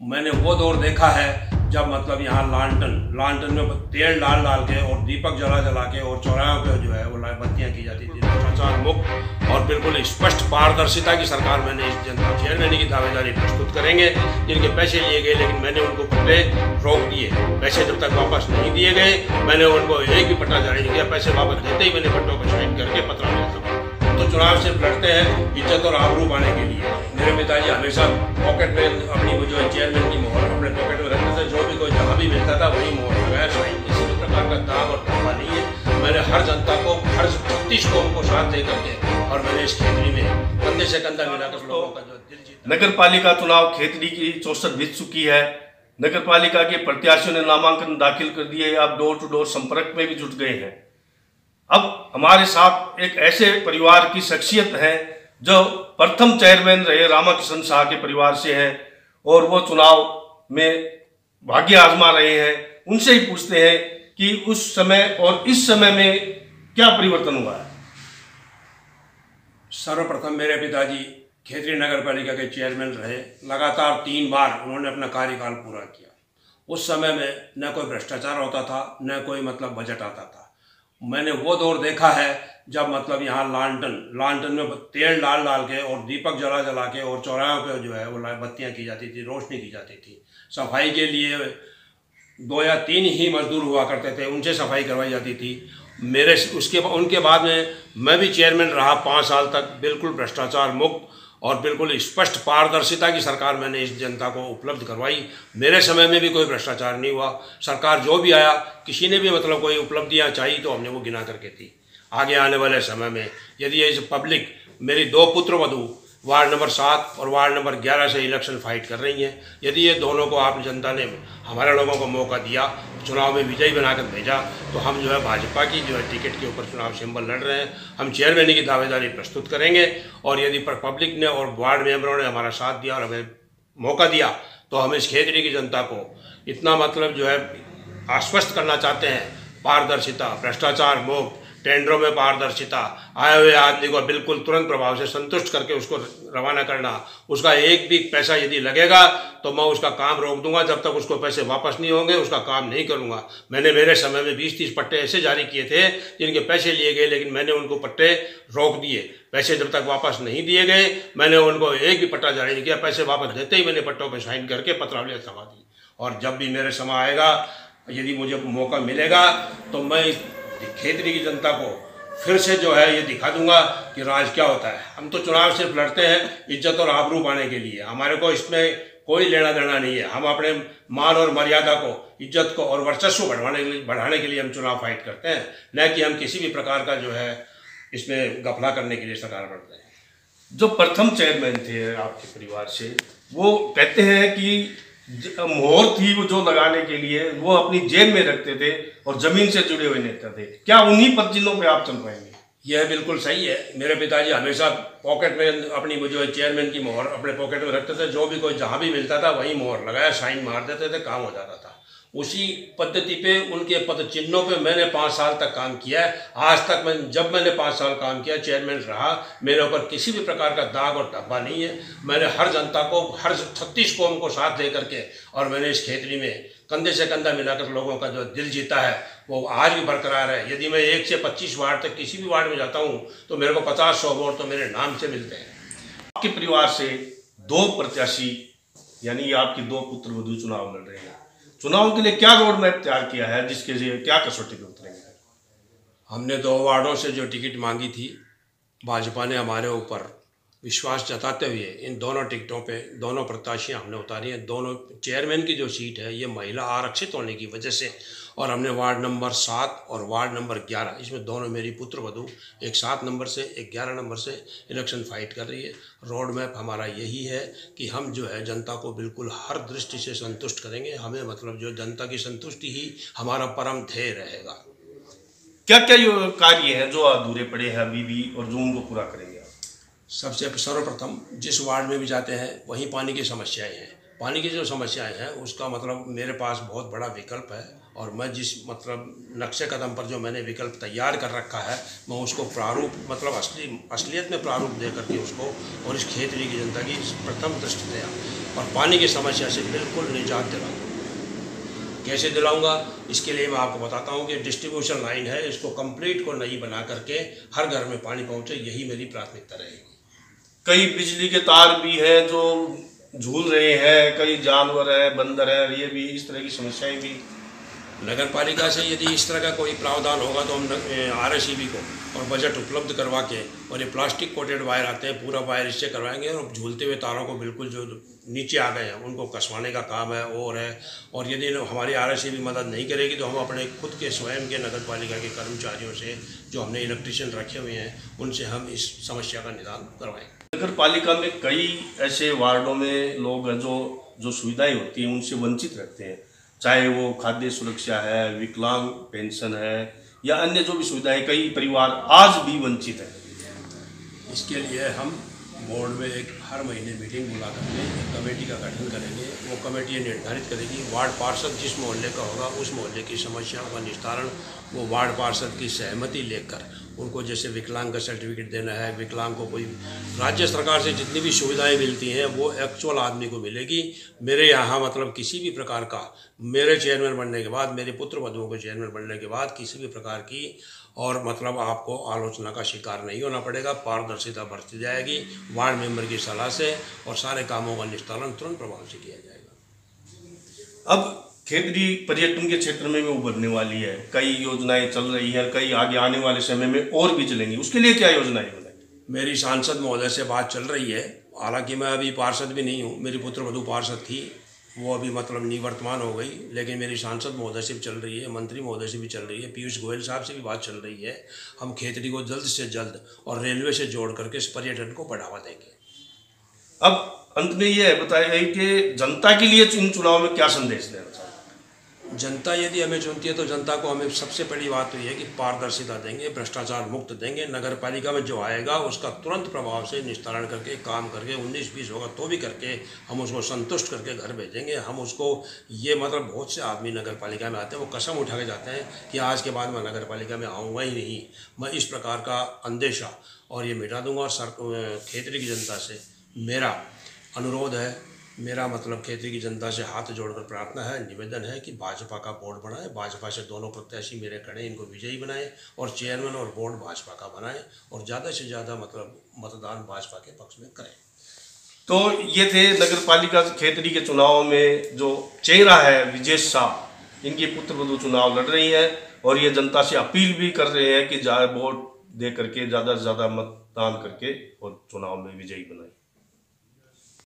मैंने वो दौर देखा है जब मतलब यहाँ लालटन में तेल डाल डाल के और दीपक जला जला के और चौराहों पे जो है वो बत्तियाँ की जाती थी। भ्रष्टाचार मुक्त और बिल्कुल स्पष्ट पारदर्शिता की सरकार मैंने इस जनता चेयरमैन की दावेदारी प्रस्तुत करेंगे। जिनके पैसे लिए गए लेकिन मैंने उनको पट्टे रोक दिए। पैसे जब तक वापस नहीं दिए गए मैंने उनको एक भी पट्टा जारी नहीं किया। पैसे वापस देते ही मैंने पट्टों पर साइन करके पत्र लिया था। तो चुनाव से लड़ते हैं इज्जत और आबरू पाने के लिए। मेरे पिताजी हमेशा पॉकेट में अपनी वो जो है चेयरमैन की मोहर अपने पॉकेट में रखते थे। जो भी कोई जहाँ भी मिलता था वही मोहर लगाया साइन। किसी भी प्रकार का दाग और धब्बा नहीं है। मैंने हर जनता को हर 36 कौम को साथ दे करके और मैंने इस खेतरी में कंधे से कंधा मिलाकर लोगों का जो दिल जीता। नगर पालिका चुनाव खेतरी की 64 बीत चुकी है। नगर पालिका के प्रत्याशियों ने नामांकन दाखिल कर दिए। अब डोर टू डोर संपर्क में भी जुट गए हैं। अब हमारे साथ एक ऐसे परिवार की शख्सियत है जो प्रथम चेयरमैन रहे रामाकिशन शाह के परिवार से हैं और वो चुनाव में भाग्य आजमा रहे हैं। उनसे ही पूछते हैं कि उस समय और इस समय में क्या परिवर्तन हुआ है। सर्वप्रथम मेरे पिताजी खेतरी नगर पालिका के चेयरमैन रहे। लगातार 3 बार उन्होंने अपना कार्यकाल पूरा किया। उस समय में न कोई भ्रष्टाचार होता था न कोई मतलब बजट आता था। मैंने वो दौर देखा है जब मतलब यहाँ लालटन में तेल डाल डाल के और दीपक जला जला के और चौराहों पे जो है वो बत्तियाँ की जाती थी, रोशनी की जाती थी। सफाई के लिए 2 या 3 ही मजदूर हुआ करते थे, उनसे सफाई करवाई जाती थी। उनके बाद में मैं भी चेयरमैन रहा 5 साल तक। बिल्कुल भ्रष्टाचार मुक्त और बिल्कुल स्पष्ट पारदर्शिता की सरकार मैंने इस जनता को उपलब्ध करवाई। मेरे समय में भी कोई भ्रष्टाचार नहीं हुआ। सरकार जो भी आया किसी ने भी मतलब कोई उपलब्धियां चाहिए तो हमने वो गिना करके दी। आगे आने वाले समय में यदि ये पब्लिक मेरी 2 पुत्रवधू वार्ड नंबर 7 और वार्ड नंबर 11 से इलेक्शन फाइट कर रही हैं, यदि ये दोनों को आप जनता ने हमारे लोगों को मौका दिया, चुनाव में विजयी बनाकर भेजा, तो हम जो है भाजपा की जो है टिकट के ऊपर चुनाव सिंबल लड़ रहे हैं। हम चेयरमैन की दावेदारी प्रस्तुत करेंगे और यदि पब्लिक ने और वार्ड मेंबरों ने हमारा साथ दिया और हमें मौका दिया तो हम इस खेतरी की जनता को इतना मतलब जो है आश्वस्त करना चाहते हैं। पारदर्शिता, भ्रष्टाचार मुक्त, टेंडरों में पारदर्शिता, आए हुए आदमी को बिल्कुल तुरंत प्रभाव से संतुष्ट करके उसको रवाना करना। उसका एक भी पैसा यदि लगेगा तो मैं उसका काम रोक दूंगा। जब तक उसको पैसे वापस नहीं होंगे उसका काम नहीं करूंगा। मैंने मेरे समय में 20-30 पट्टे ऐसे जारी किए थे जिनके पैसे लिए गए लेकिन मैंने उनको पट्टे रोक दिए। पैसे जब तक वापस नहीं दिए गए मैंने उनको एक भी पट्टा जारी नहीं किया। पैसे वापस देते ही मैंने पट्टों पर साइन करके पत्रावली थमा दी। और जब भी मेरे समय आएगा, यदि मुझे मौका मिलेगा तो मैं खेतरी की जनता को फिर से जो है ये दिखा दूंगा कि राज क्या होता है। हम तो चुनाव सिर्फ लड़ते हैं इज्जत और आबरू पाने के लिए। हमारे को इसमें कोई लेना देना नहीं है। हम अपने मान और मर्यादा को, इज्जत को और वर्चस्व बढ़ाने के लिए हम चुनाव फाइट करते हैं, न कि हम किसी भी प्रकार का जो है इसमें गफला करने के लिए सरकार बढ़ते हैं। जो प्रथम चेयरमैन थे आपके परिवार से, वो कहते हैं कि मोहर थी वो जो लगाने के लिए वो अपनी जेब में रखते थे और जमीन से जुड़े हुए नेता थे। क्या उन्हीं पर जिलों पे आप चल पाएंगे? यह बिल्कुल सही है। मेरे पिताजी हमेशा पॉकेट में अपनी वो जो है चेयरमैन की मोहर अपने पॉकेट में रखते थे। जो भी कोई जहाँ भी मिलता था वही मोहर लगाया, साइन मार देते थे, काम हो जाता था। उसी पद्धति पे उनके पद चिन्हों पे मैंने 5 साल तक काम किया है। आज तक जब मैंने 5 साल काम किया, चेयरमैन रहा, मेरे ऊपर किसी भी प्रकार का दाग और धब्बा नहीं है। मैंने हर जनता को हर 36 कौम को साथ दे करके और मैंने इस खेतरी में कंधे से कंधा मिलाकर लोगों का जो दिल जीता है वो आज भी बरकरार है। यदि मैं 1 से 25 वार्ड तक किसी भी वार्ड में जाता हूँ तो मेरे को 50-100 वोट तो मेरे नाम से मिलते हैं। आपके परिवार से 2 प्रत्याशी यानी आपके 2 पुत्र वधू चुनाव लड़ रहे हैं। चुनाव के लिए क्या रोड मैप तैयार किया है जिसके लिए क्या कसौटी पे उतरेंगे? हमने 2 वार्डों से जो टिकट मांगी थी, भाजपा ने हमारे ऊपर विश्वास जताते हुए इन दोनों टिकटों पे दोनों प्रत्याशियां हमने उतारी हैं। दोनों चेयरमैन की जो सीट है ये महिला आरक्षित होने की वजह से, और हमने वार्ड नंबर 7 और वार्ड नंबर 11 इसमें दोनों मेरी पुत्रवधू, एक 7 नंबर से एक 11 नंबर से इलेक्शन फाइट कर रही है। रोड मैप हमारा यही है कि हम जो है जनता को बिल्कुल हर दृष्टि से संतुष्ट करेंगे। हमें मतलब जो जनता की संतुष्टि ही हमारा परम ध्येय रहेगा। क्या क्या कार्य हैं जो अधूरे पड़े हैं अभी भी और जो उनको पूरा करेंगे? सबसे सर्वप्रथम जिस वार्ड में भी जाते हैं वहीं पानी की समस्याएं हैं। पानी की जो समस्याएं हैं उसका मतलब मेरे पास बहुत बड़ा विकल्प है और मैं जिस मतलब नक्शे कदम पर जो मैंने विकल्प तैयार कर रखा है मैं उसको प्रारूप मतलब असलियत में प्रारूप दे करके उसको और इस खेतरी की जनता की प्रथम दृष्टया और पानी की समस्या से बिल्कुल निजात दिलाऊंगा। कैसे दिलाऊंगा, इसके लिए मैं आपको बताता हूँ कि डिस्ट्रीब्यूशन लाइन है, इसको कंप्लीट को नई बना करके हर घर में पानी पहुँचे, यही मेरी प्राथमिकता रहेगी। कई बिजली के तार भी हैं जो झूल रहे हैं, कई जानवर है, बंदर है, ये भी इस तरह की समस्याएं भी। नगर पालिका से यदि इस तरह का कोई प्रावधान होगा तो हम RSEB को और बजट उपलब्ध करवा के, और ये प्लास्टिक कोटेड वायर आते हैं, पूरा वायर इससे करवाएंगे और झूलते हुए तारों को बिल्कुल जो नीचे आ गए हैं उनको कसवाने का काम है और है। और यदि हमारी RSEB मदद नहीं करेगी तो हम अपने खुद के स्वयं के नगर पालिका के कर्मचारियों से, जो हमने इलेक्ट्रीशियन रखे हुए हैं, उनसे हम इस समस्या का निदान करवाएंगे। नगर पालिका में कई ऐसे वार्डों में लोग हैं जो सुविधाएं होती हैं उनसे वंचित रहते हैं, चाहे वो खाद्य सुरक्षा है, विकलांग पेंशन है या अन्य जो भी सुविधाएं, कई परिवार आज भी वंचित हैं। इसके लिए हम बोर्ड में एक हर महीने मीटिंग बुला करके एक कमेटी का गठन करेंगे। वो कमेटी ये निर्धारित करेगी वार्ड पार्षद जिस मोहल्ले का होगा उस मोहल्ले की समस्याओं का निस्तारण वो वार्ड पार्षद की सहमति लेकर, उनको जैसे विकलांग का सर्टिफिकेट देना है, विकलांग को कोई राज्य सरकार से जितनी भी सुविधाएं मिलती हैं वो एक्चुअल आदमी को मिलेगी। मेरे यहाँ मतलब किसी भी प्रकार का, मेरे चेयरमैन बनने के बाद, मेरे पुत्र वधुओं के चेयरमैन बनने के बाद किसी भी प्रकार की और मतलब आपको आलोचना का शिकार नहीं होना पड़ेगा। पारदर्शिता बरती जाएगी वार्ड मेंबर की सलाह से और सारे कामों का निस्तारण तुरंत प्रभाव से किया जाएगा। अब खेतड़ी पर्यटन के क्षेत्र में भी उभरने वाली है, कई योजनाएं चल रही हैं, कई आगे आने वाले समय में और भी चलेंगी, उसके लिए क्या योजनाएं बनाई? मेरी सांसद महोदय से बात चल रही है, हालांकि मैं अभी पार्षद भी नहीं हूँ, मेरी पुत्र वधू पार्षद थी, वो अभी मतलब निवर्तमान हो गई, लेकिन मेरी सांसद महोदय से भी चल रही है, मंत्री महोदय से भी चल रही है, पीयूष गोयल साहब से भी बात चल रही है। हम खेतड़ी को जल्द से जल्द और रेलवे से जोड़ करके इस पर्यटन को बढ़ावा देंगे। अब अंत में ये बताइए कि जनता के लिए इन चुनाव में क्या संदेश देना चाहिए? जनता यदि हमें चुनती है तो जनता को हमें सबसे बड़ी बात तो ये है कि पारदर्शिता देंगे, भ्रष्टाचार मुक्त देंगे। नगर पालिका में जो आएगा उसका तुरंत प्रभाव से निस्तारण करके, काम करके, 19-20 होगा तो भी करके हम उसको संतुष्ट करके घर भेजेंगे। हम उसको ये मतलब बहुत से आदमी नगर पालिका में आते हैं, वो कसम उठा के जाते हैं कि आज के बाद मैं नगर पालिका में आऊँगा ही नहीं। मैं इस प्रकार का अंदेशा और ये मिटा दूँगा। और खेतड़ी की जनता से मेरा अनुरोध है, मेरा मतलब खेती की जनता से हाथ जोड़कर प्रार्थना है, निवेदन है कि भाजपा का बोर्ड बनाए, भाजपा से दोनों प्रत्याशी मेरे खड़े, इनको विजयी बनाए और चेयरमैन और बोर्ड भाजपा का बनाए और ज़्यादा से ज़्यादा मतलब मतदान भाजपा के पक्ष में करें। तो ये थे नगर पालिका खेतड़ी के चुनाव में जो चेहरा है विजेश शाह, इनकी पुत्र वधू चुनाव लड़ रही है और ये जनता से अपील भी कर रहे हैं कि वोट दे करके ज़्यादा से ज़्यादा मतदान करके और चुनाव में विजयी बनाए।